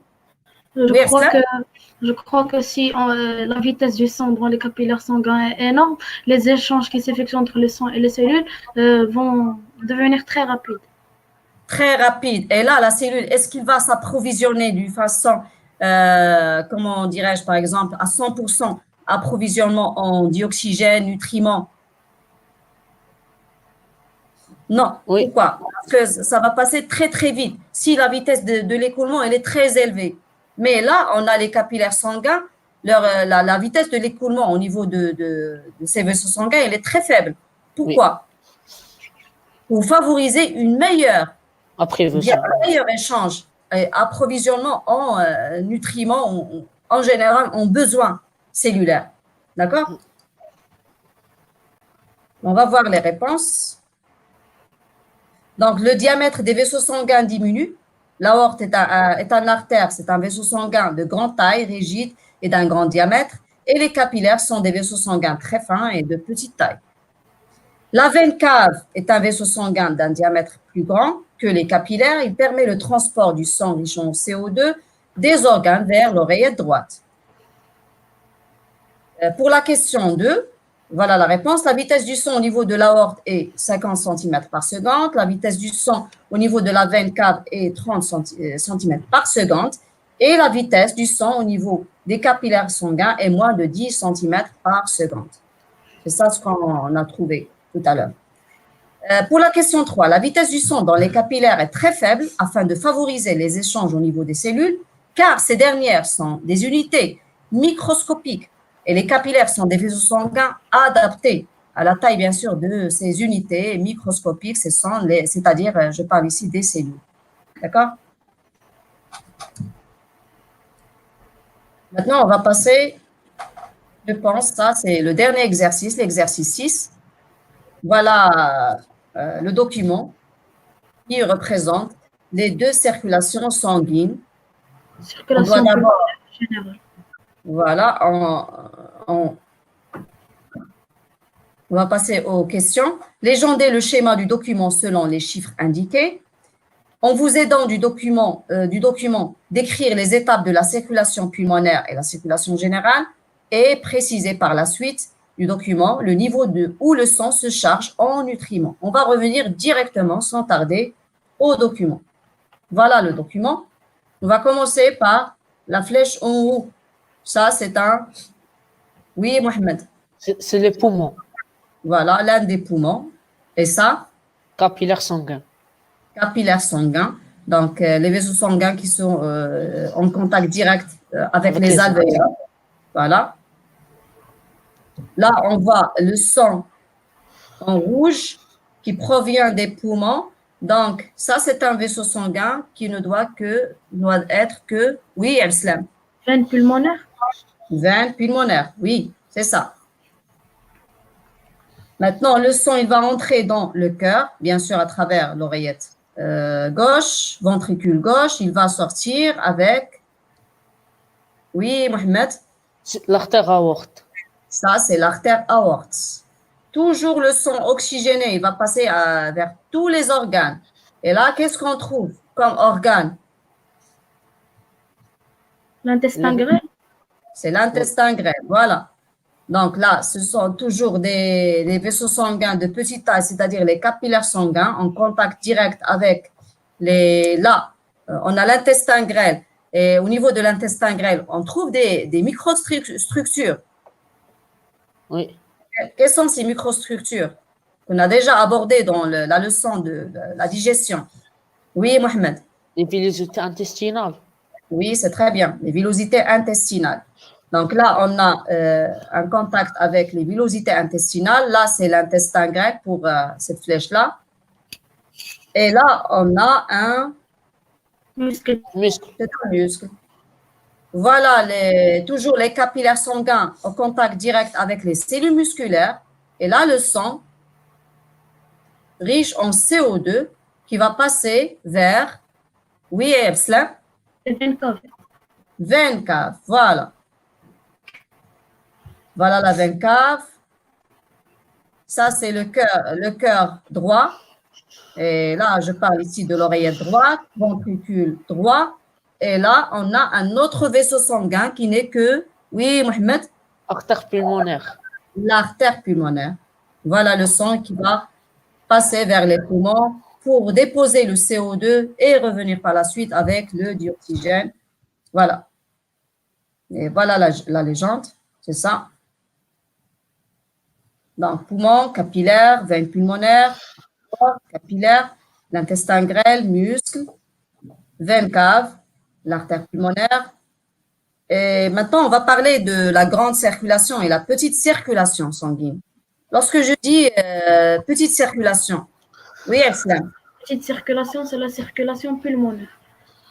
[SPEAKER 2] Je crois que si la vitesse du sang dans les capillaires sanguins est énorme, les échanges qui s'effectuent entre le sang et les cellules vont devenir très rapides.
[SPEAKER 1] Très rapide. Et là, la cellule, est-ce qu'il va s'approvisionner d'une façon, comment dirais-je, par exemple, à 100% approvisionnement en dioxygène, nutriments? Non.
[SPEAKER 3] Oui.
[SPEAKER 1] Pourquoi? Parce que ça va passer très, très vite. Si la vitesse de l'écoulement, elle est très élevée. Mais là, on a les capillaires sanguins, la vitesse de l'écoulement au niveau de ces vaisseaux sanguins, elle est très faible. Pourquoi? Oui. Pour favoriser un meilleur échange et approvisionnement en nutriments, en général, en besoins cellulaires. D'accord? On va voir les réponses. Donc, le diamètre des vaisseaux sanguins diminue. L'aorte est un artère, c'est un vaisseau sanguin de grande taille, rigide et d'un grand diamètre. Et les capillaires sont des vaisseaux sanguins très fins et de petite taille. La veine cave est un vaisseau sanguin d'un diamètre plus grand que les capillaires. Il permet le transport du sang riche en CO2 des organes vers l'oreillette droite. Pour la question 2, voilà la réponse. La vitesse du sang au niveau de l'aorte est 50 cm par seconde. La vitesse du sang au niveau de la veine cave est 30 cm par seconde. Et la vitesse du sang au niveau des capillaires sanguins est moins de 10 cm par seconde. C'est ça ce qu'on a trouvé tout à l'heure. Pour la question 3, la vitesse du sang dans les capillaires est très faible afin de favoriser les échanges au niveau des cellules, car ces dernières sont des unités microscopiques et les capillaires sont des vaisseaux sanguins adaptés à la taille, bien sûr, de ces unités microscopiques, c'est-à-dire, je parle ici des cellules. D'accord? Maintenant, on va passer, je pense, ça c'est le dernier exercice, l'exercice 6. Voilà le document qui représente les deux circulations sanguines.
[SPEAKER 2] Circulation générale.
[SPEAKER 1] Voilà, on va passer aux questions. Légendez le schéma du document selon les chiffres indiqués. En vous aidant du document, d'écrire les étapes de la circulation pulmonaire et la circulation générale et préciser par la suite du document le niveau où le sang se charge en nutriments. On va revenir directement, sans tarder, au document. Voilà le document. On va commencer par la flèche en haut. Ça, c'est un… Oui, Mohamed.
[SPEAKER 3] C'est les poumons.
[SPEAKER 1] Voilà, l'un des poumons. Et ça?
[SPEAKER 3] Capillaire sanguin.
[SPEAKER 1] Capillaire sanguin. Donc, les vaisseaux sanguins qui sont en contact direct avec les alvéoles. Voilà. Là, on voit le sang en rouge qui provient des poumons. Donc, ça, c'est un vaisseau sanguin qui ne doit être que… Oui, Elslam.
[SPEAKER 2] Veine pulmonaire.
[SPEAKER 1] Veine pulmonaire, oui, c'est ça. Maintenant, le sang, il va entrer dans le cœur, bien sûr, à travers l'oreillette gauche, ventricule gauche. Il va sortir avec… Oui, Mohamed.
[SPEAKER 3] L'artère aorte.
[SPEAKER 1] Ça, c'est l'artère aorte. Toujours le sang oxygéné, il va passer vers tous les organes. Et là, qu'est-ce qu'on trouve comme organe?
[SPEAKER 2] L'intestin grêle.
[SPEAKER 1] C'est l'intestin grêle, voilà. Donc là, ce sont toujours des vaisseaux sanguins de petite taille, c'est-à-dire les capillaires sanguins en contact direct avec les… Là, on a l'intestin grêle. Et au niveau de l'intestin grêle, on trouve des microstructures.
[SPEAKER 3] Oui.
[SPEAKER 1] Quelles sont ces microstructures qu'on a déjà abordées dans la leçon de la digestion? Oui, Mohamed.
[SPEAKER 3] Les villosités intestinales.
[SPEAKER 1] Oui, c'est très bien. Les villosités intestinales. Donc là, on a un contact avec les villosités intestinales. Là, c'est l'intestin grêle pour cette flèche-là. Et là, on a un…
[SPEAKER 2] Muscle.
[SPEAKER 1] C'est un muscle. Voilà, toujours les capillaires sanguins en contact direct avec les cellules musculaires. Et là, le sang riche en CO2 qui va passer vers… Oui, Elslam.
[SPEAKER 2] Veine cave.
[SPEAKER 1] Veine cave, voilà. Voilà la veine cave. Ça, c'est le cœur droit. Et là, je parle ici de l'oreillette droite, ventricule droit. Et là, on a un autre vaisseau sanguin qui n'est que… Oui, Mohamed.
[SPEAKER 3] Artère pulmonaire.
[SPEAKER 1] L'artère pulmonaire. Voilà le sang qui va passer vers les poumons pour déposer le CO2 et revenir par la suite avec le dioxygène. Voilà. Et voilà la légende, c'est ça. Donc, poumon, capillaire, veine pulmonaire, capillaire, l'intestin grêle, muscle, veine cave, l'artère pulmonaire. Et maintenant, on va parler de la grande circulation et la petite circulation sanguine. Lorsque je dis petite circulation, oui, Elslam.
[SPEAKER 2] Petite circulation, c'est la circulation pulmonaire.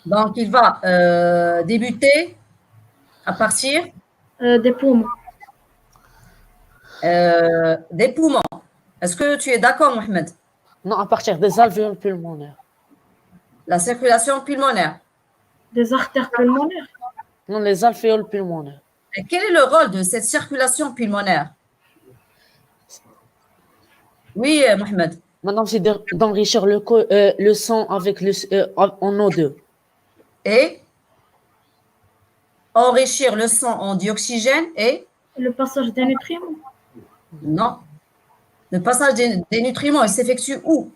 [SPEAKER 1] Donc, il va débuter à partir
[SPEAKER 2] des poumons.
[SPEAKER 1] Des poumons. Est-ce que tu es d'accord, Mohamed?
[SPEAKER 3] Non, à partir des alvéoles pulmonaires.
[SPEAKER 1] La circulation pulmonaire.
[SPEAKER 2] Des artères pulmonaires.
[SPEAKER 3] Non, les alvéoles pulmonaires.
[SPEAKER 1] Et quel est le rôle de cette circulation pulmonaire? Oui, Mohamed.
[SPEAKER 3] Maintenant, c'est d'enrichir le sang avec en O2.
[SPEAKER 1] Et enrichir le sang en dioxygène et…
[SPEAKER 2] Le passage des nutriments.
[SPEAKER 1] Non. Le passage des nutriments, il s'effectue où?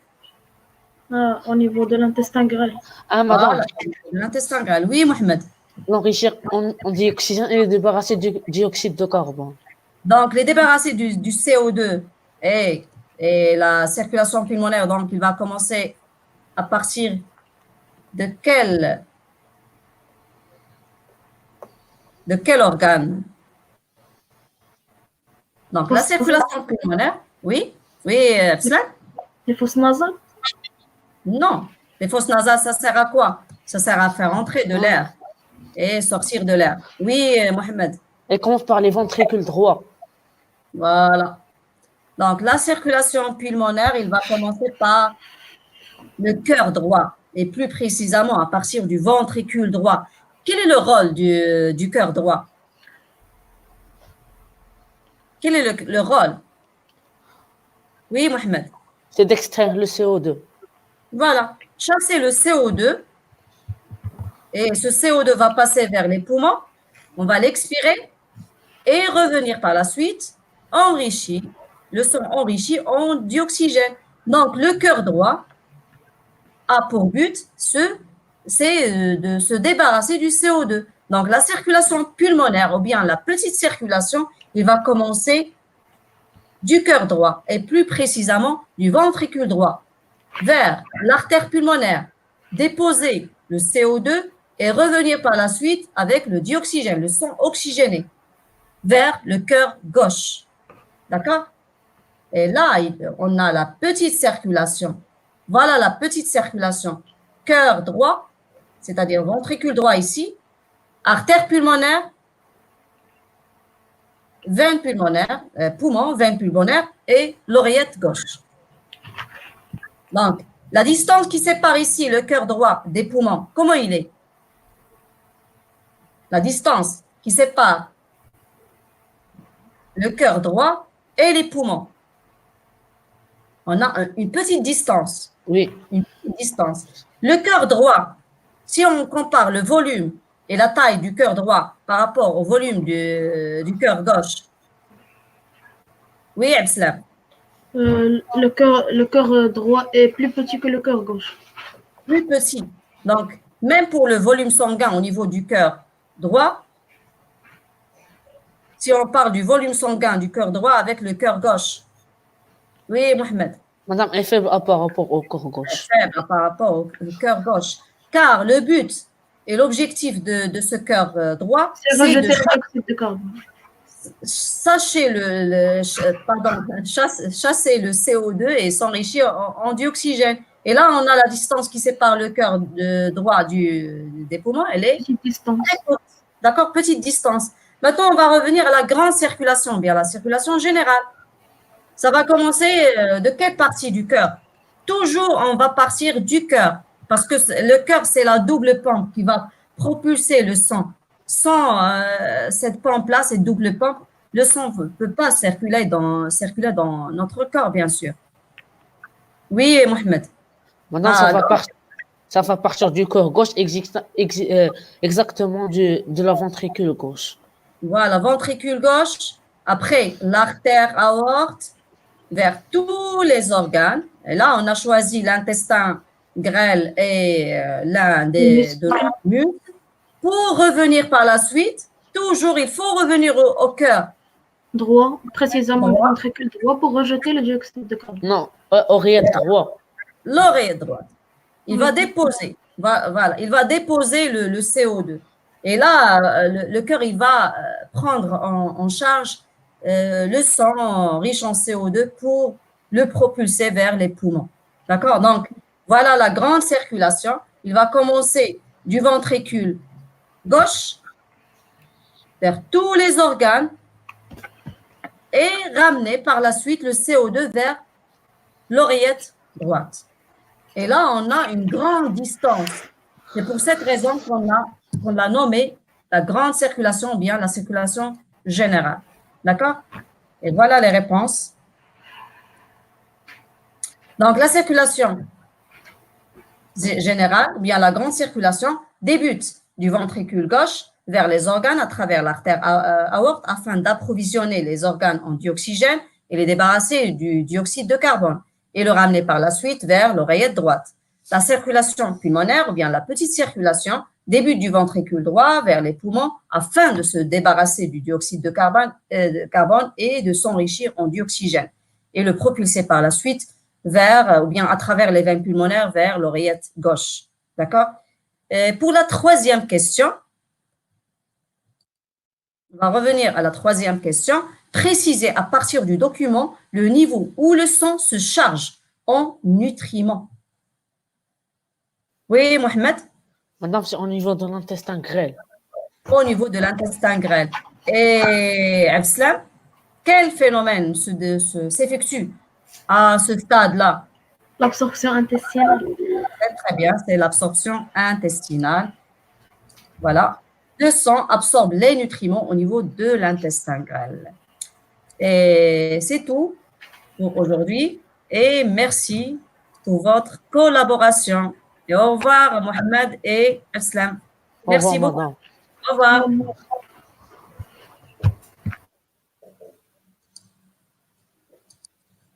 [SPEAKER 2] Au niveau de l'intestin grêle.
[SPEAKER 3] Ah, madame.
[SPEAKER 1] Voilà, l'intestin grêle. Oui, Mohamed.
[SPEAKER 3] L'enrichir en dioxygène et le débarrasser du dioxyde de carbone.
[SPEAKER 1] Donc, les débarrasser du CO2 et la circulation pulmonaire, donc il va commencer à partir de quel organe? Donc, la circulation pulmonaire, oui, Abslan?
[SPEAKER 2] Les fosses nasales?
[SPEAKER 1] Non. Les fosses nasales, ça sert à quoi? Ça sert à faire entrer de l'air et sortir de l'air. Oui, Mohamed.
[SPEAKER 3] Elle commence par les ventricules droits.
[SPEAKER 1] Voilà. Donc, la circulation pulmonaire, il va commencer par le cœur droit, et plus précisément à partir du ventricule droit. Quel est le rôle du cœur droit? Quel est le rôle? Oui, Mohamed.
[SPEAKER 3] C'est d'extraire le CO2.
[SPEAKER 1] Voilà. Chasser le CO2, et ce CO2 va passer vers les poumons, on va l'expirer et revenir par la suite enrichi, le sang enrichi en dioxygène. Donc, le cœur droit a pour but c'est de se débarrasser du CO2. Donc, la circulation pulmonaire ou bien la petite circulation, il va commencer du cœur droit et plus précisément du ventricule droit vers l'artère pulmonaire, déposer le CO2 et revenir par la suite avec le dioxygène, le sang oxygéné, vers le cœur gauche. D'accord? Et là, on a la petite circulation. Voilà la petite circulation. Cœur droit, c'est-à-dire ventricule droit ici, artère pulmonaire, veine pulmonaire, poumon, veine pulmonaire et l'oreillette gauche. Donc, la distance qui sépare ici le cœur droit des poumons, comment il est? La distance qui sépare le cœur droit et les poumons. On a une petite distance.
[SPEAKER 3] Oui.
[SPEAKER 1] Une petite distance. Le cœur droit, si on compare le volume et la taille du cœur droit par rapport au volume du cœur gauche. Oui, Abslam.
[SPEAKER 2] Le cœur droit est plus petit que le cœur gauche.
[SPEAKER 1] Plus petit. Donc, même pour le volume sanguin au niveau du cœur droit, si on parle du volume sanguin du cœur droit avec le cœur gauche. Oui, Mohamed.
[SPEAKER 3] Madame est faible par rapport au cœur gauche.
[SPEAKER 1] Faible par rapport au cœur gauche. Car le but et l'objectif de ce cœur droit,
[SPEAKER 2] c'est rejeter le dioxyde de carbone.
[SPEAKER 1] Chasser le CO2 et s'enrichir en dioxygène. Et là, on a la distance qui sépare le cœur droit des poumons. Elle est
[SPEAKER 2] petite distance.
[SPEAKER 1] D'accord, petite distance. Maintenant, on va revenir à la grande circulation, bien la circulation générale. Ça va commencer de quelle partie du cœur? Toujours, on va partir du cœur, parce que le cœur, c'est la double pompe qui va propulser le sang. Sans cette pompe-là, cette double pompe, le sang ne peut pas circuler dans notre corps, bien sûr. Oui, Mohamed.
[SPEAKER 3] Maintenant, ça va partir du cœur gauche, exactement de la ventricule gauche.
[SPEAKER 1] Voilà, ventricule gauche, après l'artère aorte, vers tous les organes. Et là, on a choisi l'intestin grêle et l'un de muscles. Pour revenir par la suite, toujours, il faut revenir au cœur.
[SPEAKER 2] Droit, précisément le ventricule droit pour rejeter le dioxyde de carbone.
[SPEAKER 3] Non, oreillette droit.
[SPEAKER 1] L'oreillette droite. Il va déposer, il va déposer le CO2. Et là, le cœur, il va prendre en charge le sang riche en CO2 pour le propulser vers les poumons. D'accord? Donc, voilà la grande circulation. Il va commencer du ventricule gauche vers tous les organes et ramener par la suite le CO2 vers l'oreillette droite. Et là, on a une grande distance. C'est pour cette raison qu'on l'a nommé la grande circulation ou bien la circulation générale. D'accord? Et voilà les réponses. Donc, la circulation générale ou bien la grande circulation débute du ventricule gauche vers les organes à travers l'artère aorte afin d'approvisionner les organes en dioxygène et les débarrasser du dioxyde de carbone et le ramener par la suite vers l'oreillette droite. La circulation pulmonaire ou bien la petite circulation débute du ventricule droit vers les poumons afin de se débarrasser du dioxyde de carbone et de s'enrichir en dioxygène et le propulser par la suite vers, ou bien à travers les veines pulmonaires vers l'oreillette gauche. D'accord? Pour la troisième question, on va revenir à la troisième question. Précisez à partir du document le niveau où le sang se charge en nutriments. Oui, Mohamed?
[SPEAKER 3] Madame, c'est au niveau de l'intestin grêle.
[SPEAKER 1] Au niveau de l'intestin grêle. Et Abslam, quel phénomène s'effectue à ce stade-là?
[SPEAKER 2] L'absorption intestinale.
[SPEAKER 1] Très bien, c'est l'absorption intestinale. Voilà. Le sang absorbe les nutriments au niveau de l'intestin grêle. Et c'est tout pour aujourd'hui. Et merci pour votre collaboration. Et au revoir, Mohamed et Aslam. Merci beaucoup.
[SPEAKER 3] Madame.
[SPEAKER 1] Au revoir.